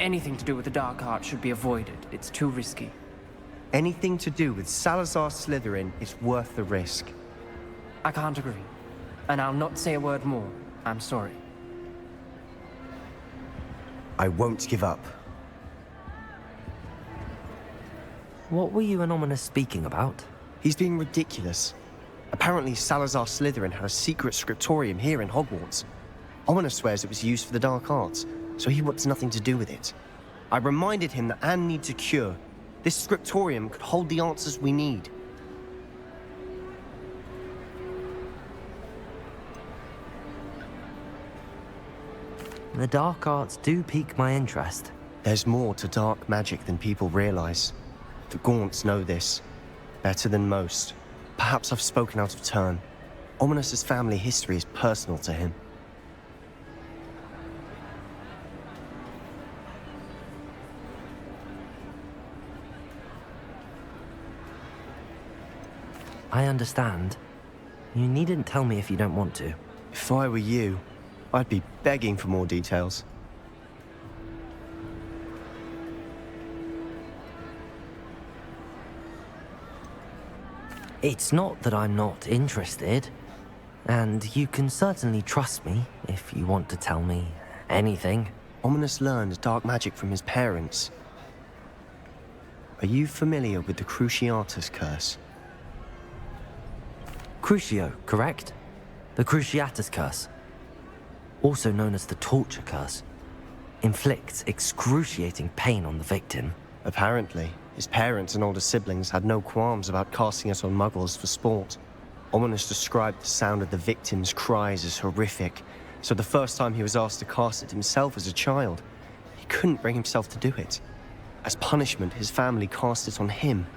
anything to do with the dark art should be avoided. It's too risky. Anything to do with Salazar Slytherin is worth the risk. I can't agree. And I'll not say a word more. I'm sorry. I won't give up. What were you and Ominous speaking about? He's being ridiculous. Apparently Salazar Slytherin had a secret scriptorium here in Hogwarts. Ominous swears it was used for the dark arts, so he wants nothing to do with it. I reminded him that Anne needs a cure. This scriptorium could hold the answers we need. The dark arts do pique my interest. There's more to dark magic than people realize. The Gaunts know this. Better than most. Perhaps I've spoken out of turn. Ominous's family history is personal to him. I understand. You needn't tell me if you don't want to. If I were you, I'd be begging for more details. It's not that I'm not interested. And you can certainly trust me if you want to tell me anything. Ominous learned dark magic from his parents. Are you familiar with the Cruciatus curse? Crucio, correct? The Cruciatus curse. Also known as the torture curse. Inflicts excruciating pain on the victim. Apparently, his parents and older siblings had no qualms about casting it on muggles for sport. Ominous described the sound of the victim's cries as horrific, so the first time he was asked to cast it himself as a child, he couldn't bring himself to do it. As punishment, his family cast it on him.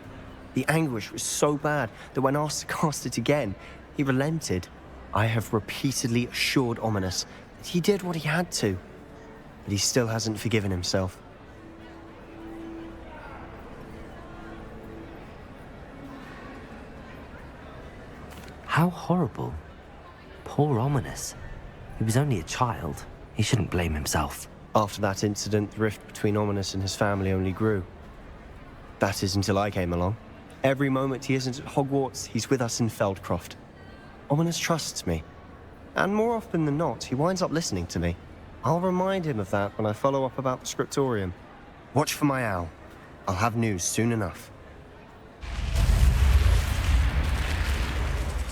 The anguish was so bad that when asked to cast it again, he relented. I have repeatedly assured Ominous that he did what he had to, but he still hasn't forgiven himself. How horrible. Poor Ominous. He was only a child. He shouldn't blame himself. After that incident, the rift between Ominous and his family only grew. That is until I came along. Every moment he isn't at Hogwarts, he's with us in Feldcroft. Ominous trusts me. And more often than not, he winds up listening to me. I'll remind him of that when I follow up about the scriptorium. Watch for my owl. I'll have news soon enough.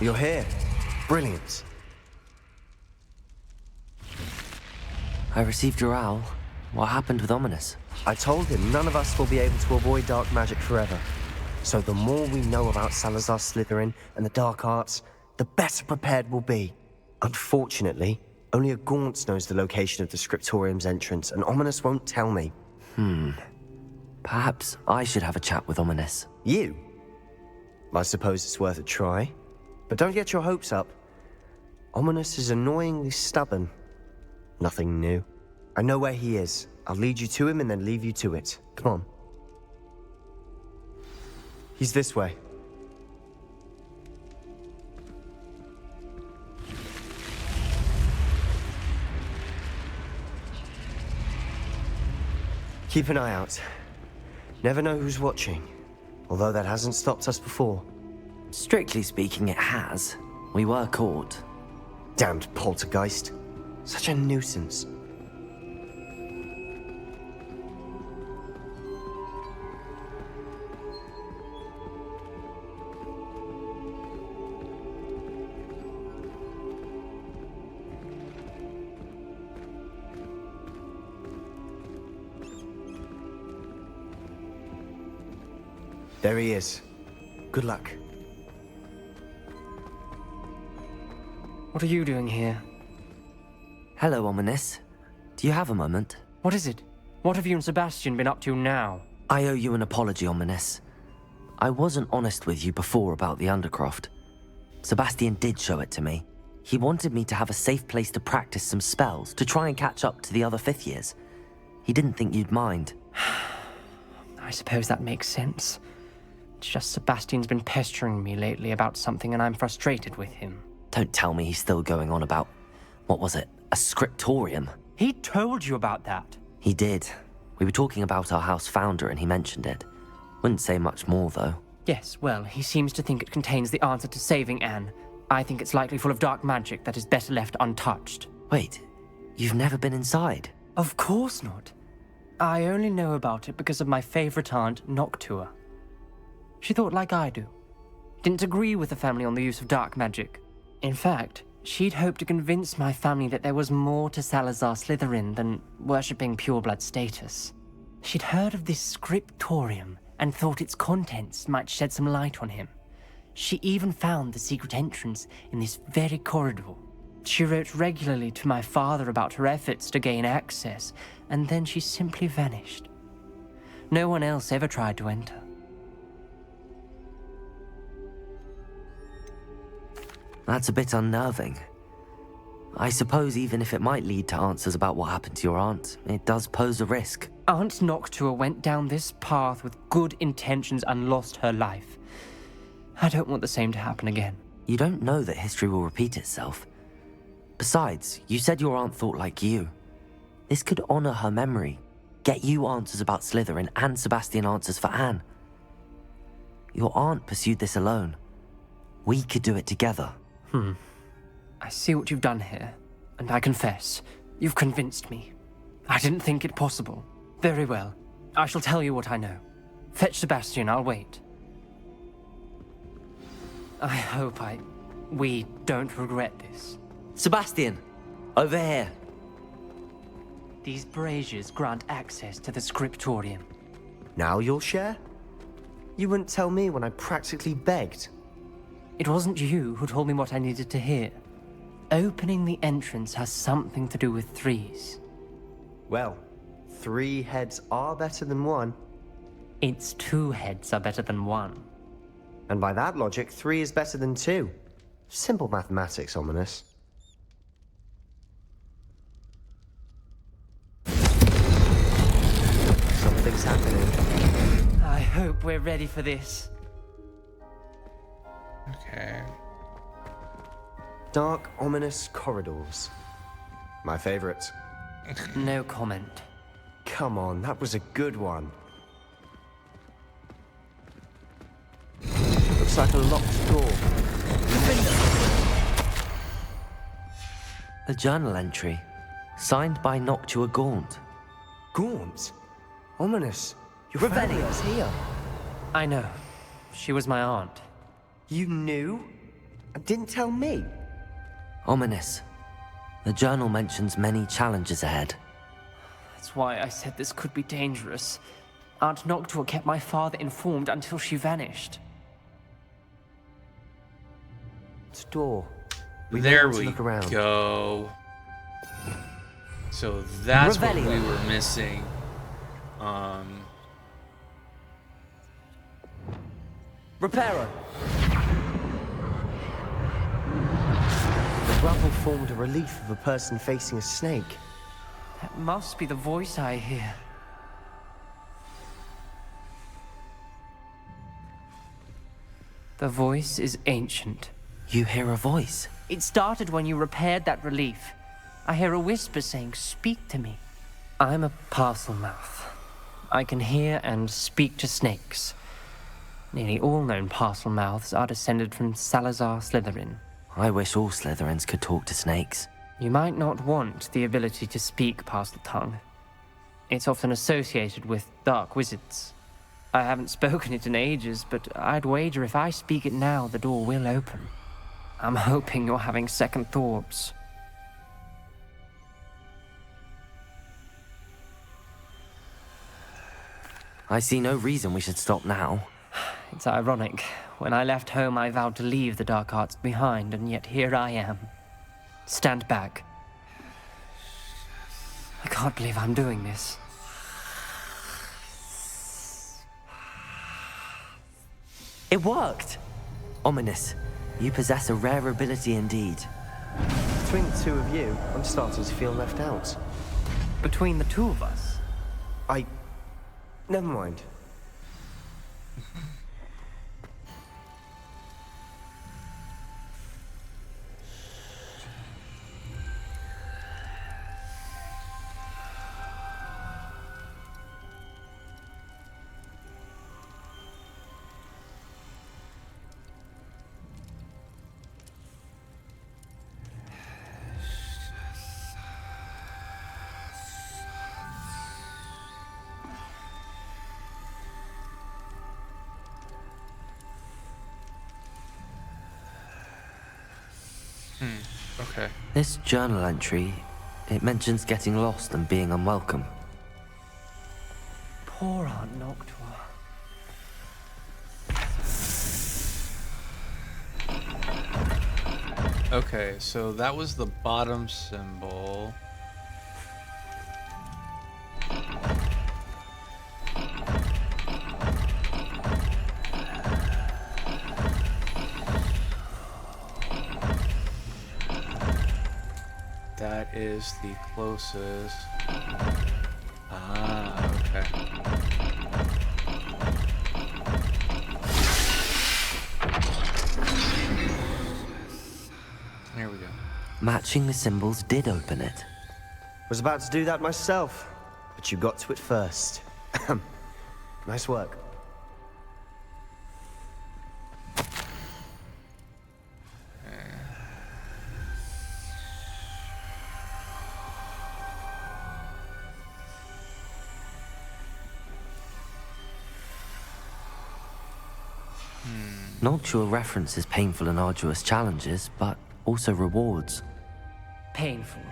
You're here. Brilliant. I received your owl. What happened with Ominous? I told him none of us will be able to avoid dark magic forever. So the more we know about Salazar Slytherin and the dark arts, the better prepared we'll be. Unfortunately, only a Gaunt knows the location of the scriptorium's entrance, and Ominous won't tell me. Perhaps I should have a chat with Ominous. You? I suppose it's worth a try. But don't get your hopes up. Ominous is annoyingly stubborn. Nothing new. I know where he is. I'll lead you to him and then leave you to it. Come on. He's this way. Keep an eye out. Never know who's watching. Although that hasn't stopped us before. Strictly speaking, it has. We were caught. Damned poltergeist. Such a nuisance. There he is. Good luck. What are you doing here? Hello, Ominous. Do you have a moment? What is it? What have you and Sebastian been up to now? I owe you an apology, Ominous. I wasn't honest with you before about the Undercroft. Sebastian did show it to me. He wanted me to have a safe place to practice some spells, to try and catch up to the other fifth years. He didn't think you'd mind. I suppose that makes sense. It's just Sebastian's been pestering me lately about something and I'm frustrated with him. Don't tell me he's still going on about, what was it, a scriptorium? He told you about that. He did. We were talking about our house founder and he mentioned it. Wouldn't say much more, though. Yes, well, he seems to think it contains the answer to saving Anne. I think it's likely full of dark magic that is better left untouched. Wait, you've never been inside? Of course not. I only know about it because of my favorite aunt, Noctua. She thought like I do. Didn't agree with the family on the use of dark magic. In fact, she'd hoped to convince my family that there was more to Salazar Slytherin than worshipping pureblood status. She'd heard of this scriptorium and thought its contents might shed some light on him. She even found the secret entrance in this very corridor. She wrote regularly to my father about her efforts to gain access, and then she simply vanished. No one else ever tried to enter. That's a bit unnerving. I suppose even if it might lead to answers about what happened to your aunt, it does pose a risk. Aunt Noctua went down this path with good intentions and lost her life. I don't want the same to happen again. You don't know that history will repeat itself. Besides, you said your aunt thought like you. This could honor her memory, get you answers about Slytherin and Sebastian answers for Anne. Your aunt pursued this alone. We could do it together. I see what you've done here, and I confess, you've convinced me. I didn't think it possible. Very well. I shall tell you what I know. Fetch Sebastian, I'll wait. I hope we don't regret this. Sebastian! Over here! These braziers grant access to the scriptorium. Now you'll share? You wouldn't tell me when I practically begged. It wasn't you who told me what I needed to hear. Opening the entrance has something to do with threes. Well, 3 heads are better than 1. Its 2 heads are better than 1. And by that logic, 3 is better than 2. Simple mathematics, Ominous. Something's happening. I hope we're ready for this. Okay. Dark, ominous corridors. My favorite. No comment. Come on, that was a good one. Looks like a locked door. A journal entry, signed by Noctua Gaunt. Gaunt? Ominous. Your family is here. I know. She was my aunt. You knew? And didn't tell me? Ominous. The journal mentions many challenges ahead. That's why I said this could be dangerous. Aunt Noctua kept my father informed until she vanished. It's a door. There to we look around. go. So that's what we Revelio. were missing. Reparo! The rubble formed a relief of a person facing a snake. That must be the voice I hear. The voice is ancient. You hear a voice. It started when you repaired that relief. I hear a whisper saying, "Speak to me." I'm a parcel mouth. I can hear and speak to snakes. Nearly all known parcel mouths are descended from Salazar Slytherin. I wish all Slytherins could talk to snakes. You might not want the ability to speak parcel tongue. It's often associated with dark wizards. I haven't spoken it in ages, but I'd wager if I speak it now, the door will open. I'm hoping you're having second thoughts. I see no reason we should stop now. It's ironic. When I left home, I vowed to leave the dark arts behind, and yet here I am. Stand back. I can't believe I'm doing this. It worked! Ominous. You possess a rare ability indeed. Between the 2 of you, I'm starting to feel left out. Between the 2 of us, Never mind. Okay. This journal entry, it mentions getting lost and being unwelcome. Poor Aunt Noctua. Okay, so that was the bottom symbol. That is the closest. Ah, okay. Here we go. Matching the symbols did open it. Was about to do that myself, but you got to it first. Nice work. Noctua references painful and arduous challenges, but also rewards. Painful.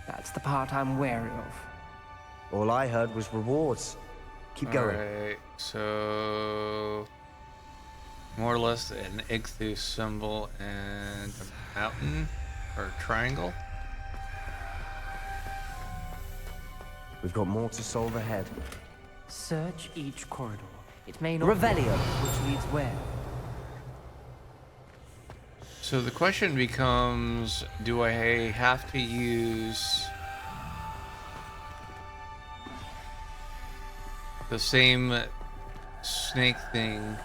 That's the part I'm wary of. All I heard was rewards. Keep going. Alright, so more or less an ichthus symbol and a mountain or triangle. We've got more to solve ahead. Search each corridor. It may not Revelio. which leads where. So the question becomes, do I have to use the same snake thing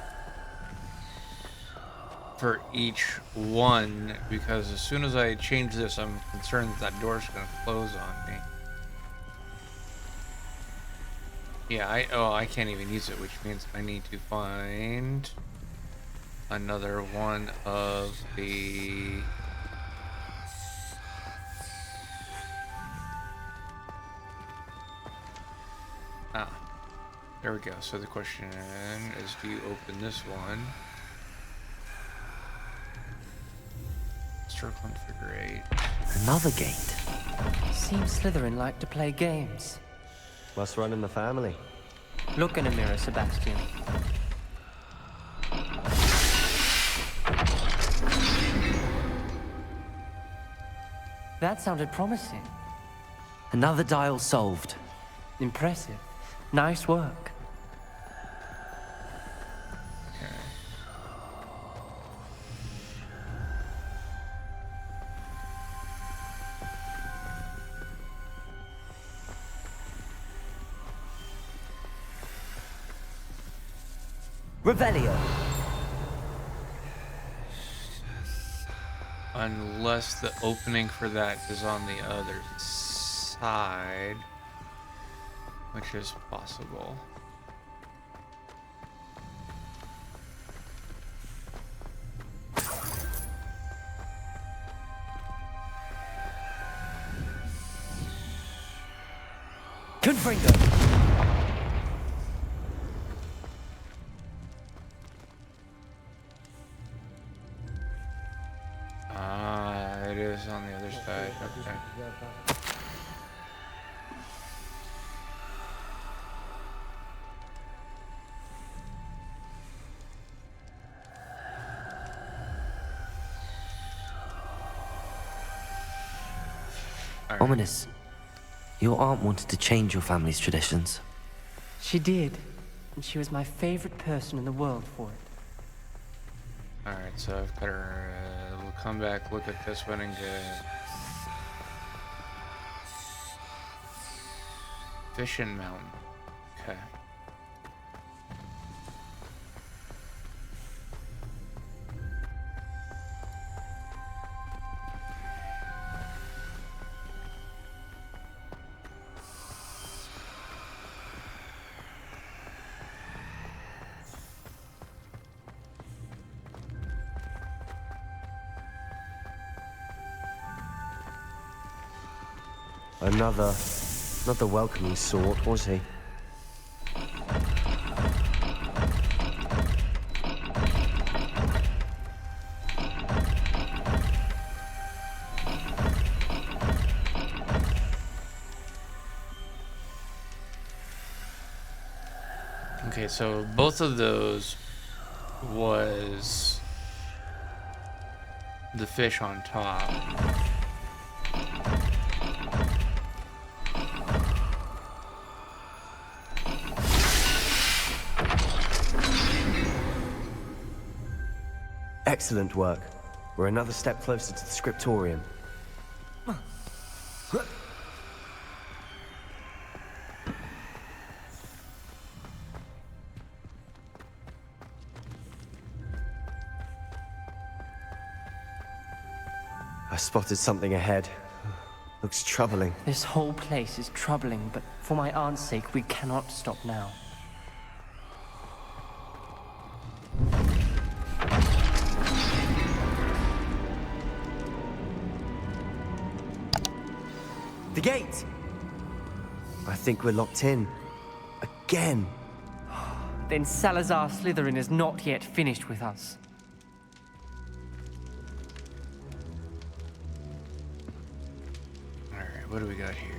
for each one? Because as soon as I change this, I'm concerned that door's going to close on me. Yeah, I can't even use it, which means I need to find another one of the there we go. So the question is, do you open this one? Circle and figure 8. Another gate. Seems Slytherin like to play games. Must run in the family. Look in a mirror, Sebastian. That sounded promising. Another dial solved. Impressive. Nice work. Okay. Revelio. Unless the opening for that is on the other side, which is possible. Confringo. It is on the other side. Okay. All right. Ominous. Your aunt wanted to change your family's traditions. She did. And she was my favorite person in the world for it. Alright, so I've got her. We'll come back, look at this one, and get Fishing Mountain. Okay. Not the welcoming sort, was he? Okay, so both of those was the fish on top. Excellent work. We're another step closer to the scriptorium. I spotted something ahead. Looks troubling. This whole place is troubling, but for my aunt's sake, we cannot stop now. The gate! I think we're locked in. Again. Then Salazar Slytherin is not yet finished with us. Alright, what do we got here?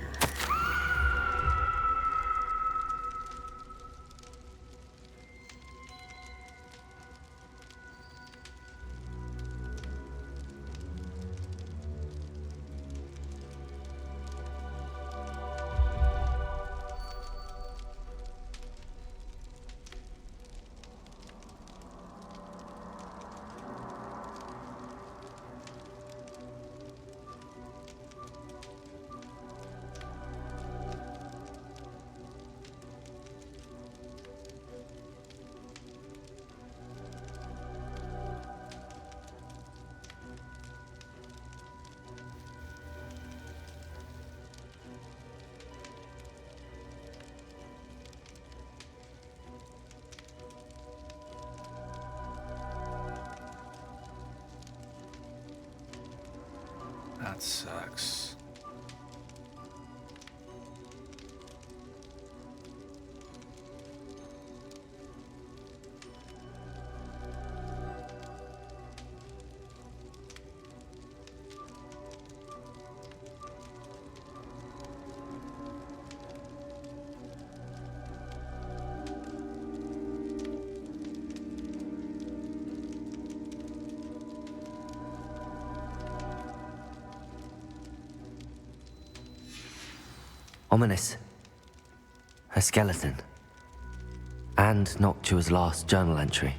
That sucks. Ominous. A skeleton. And Noctua's last journal entry.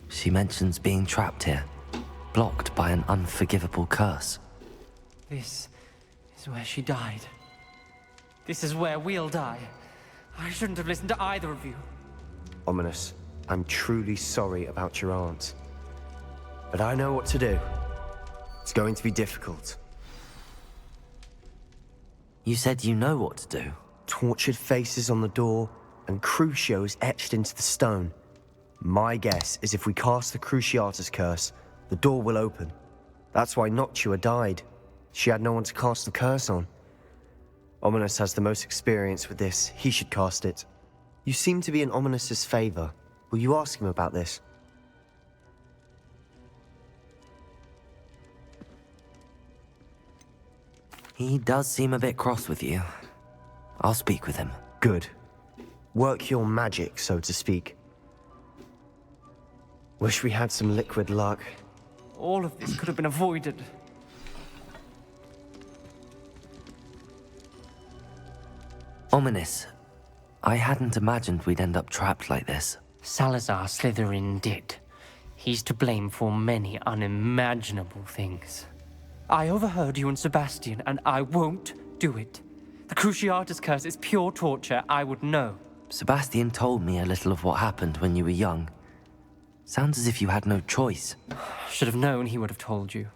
She mentions being trapped here, blocked by an unforgivable curse. This is where she died. This is where we'll die. I shouldn't have listened to either of you. Ominous, I'm truly sorry about your aunt. But I know what to do. It's going to be difficult. You said you know what to do. Tortured faces on the door, and Crucio is etched into the stone. My guess is if we cast the Cruciatus curse, the door will open. That's why Noctua died. She had no one to cast the curse on. Ominous has the most experience with this. He should cast it. You seem to be in Ominous's favor. Will you ask him about this? He does seem a bit cross with you. I'll speak with him. Good. Work your magic, so to speak. Wish we had some liquid luck. All of this could have been avoided. Ominous. I hadn't imagined we'd end up trapped like this. Salazar Slytherin did. He's to blame for many unimaginable things. I overheard you and Sebastian, and I won't do it. The Cruciatus curse is pure torture. I would know. Sebastian told me a little of what happened when you were young. Sounds as if you had no choice. Should have known he would have told you.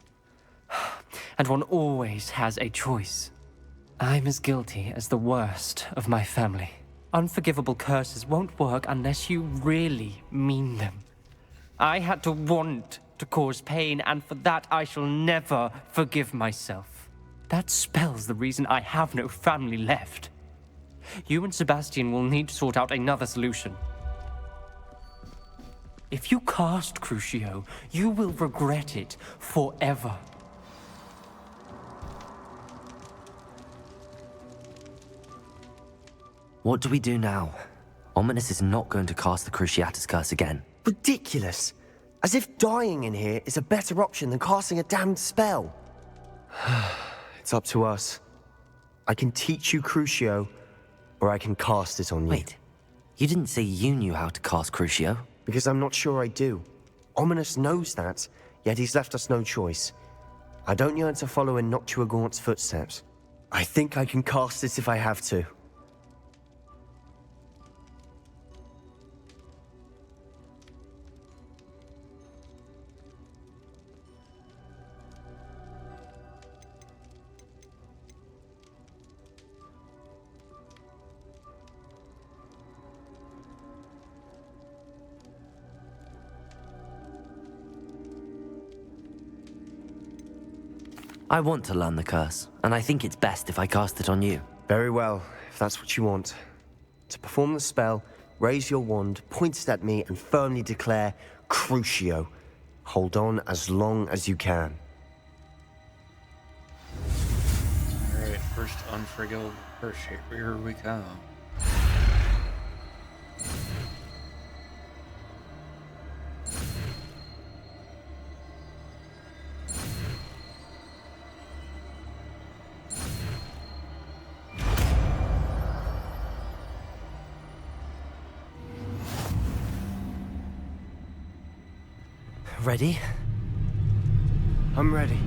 And one always has a choice. I'm as guilty as the worst of my family. Unforgivable curses won't work unless you really mean them. I had to want to cause pain, and for that I shall never forgive myself. That spells the reason I have no family left. You and Sebastian will need to sort out another solution. If you cast Crucio, you will regret it forever. What do we do now? Ominous is not going to cast the Cruciatus curse again. Ridiculous! As if dying in here is a better option than casting a damned spell. It's up to us. I can teach you Crucio, or I can cast it on you. Wait, you didn't say you knew how to cast Crucio? Because I'm not sure I do. Ominous knows that, yet he's left us no choice. I don't yearn to follow in Noctua Gaunt's footsteps. I think I can cast it if I have to. I want to learn the curse, and I think it's best if I cast it on you. Very well, if that's what you want. To perform the spell, raise your wand, point it at me, and firmly declare Crucio. Hold on as long as you can. Alright, first unforgivable curse. Here we go. Ready? I'm ready.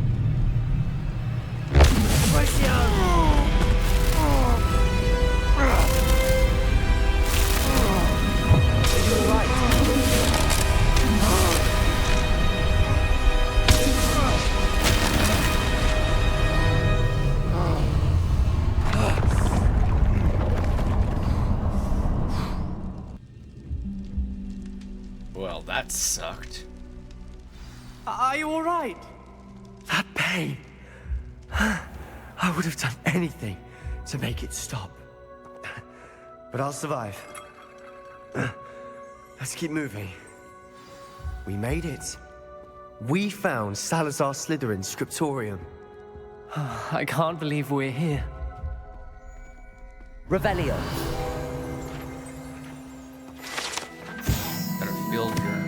Well, that sucked. Are you alright? That pain. I would have done anything to make it stop. But I'll survive. Let's keep moving. We made it. We found Salazar Slytherin's scriptorium. I can't believe we're here. Revelio. Got a field journal.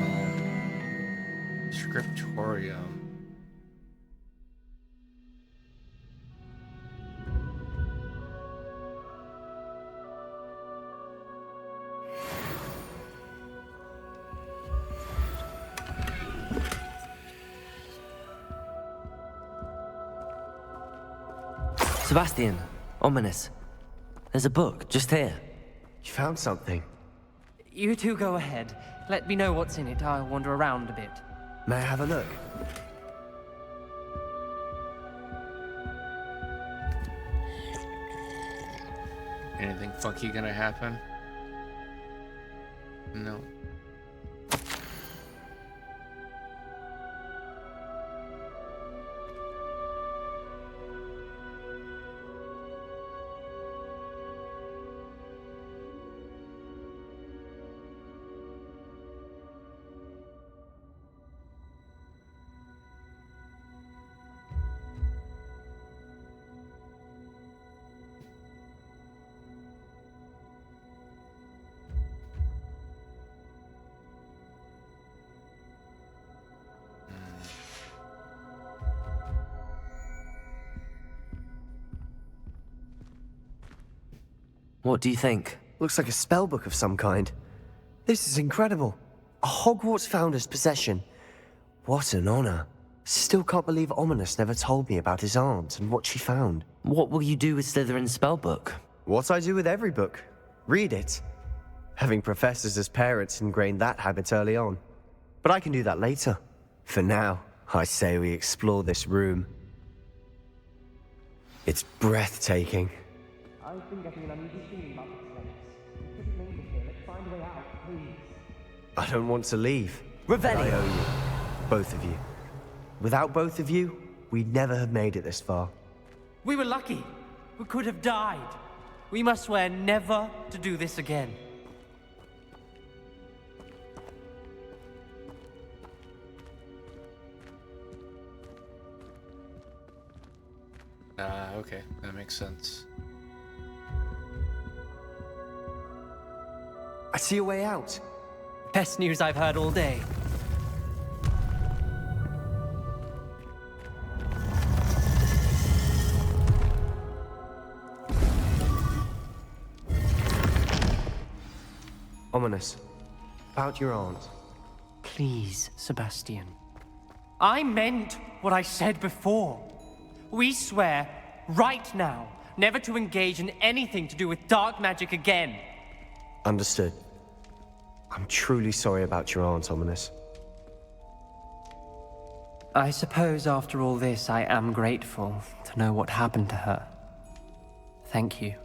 Scriptorium. Sebastian, Ominous. There's a book just here. You found something. You two go ahead. Let me know what's in it. I'll wander around a bit. May I have a look? Anything funky gonna happen? No. What do you think? Looks like a spell book of some kind. This is incredible. A Hogwarts founder's possession. What an honor. Still can't believe Ominous never told me about his aunt and what she found. What will you do with Slytherin's spellbook? What I do with every book. Read it. Having professors as parents ingrained that habit early on. But I can do that later. For now, I say we explore this room. It's breathtaking. I've been getting an uneasy feeling about this place. We couldn't leave it here. Let's find a way out, please. I don't want to leave. Revelio. I owe you. Both of you. Without both of you, we'd never have made it this far. We were lucky. We could have died. We must swear never to do this again. Okay, that makes sense. I see a way out. Best news I've heard all day. Ominous. About your aunt. Please, Sebastian. I meant what I said before. We swear, right now, never to engage in anything to do with dark magic again. Understood. I'm truly sorry about your aunt, Ominous. I suppose after all this, I am grateful to know what happened to her. Thank you.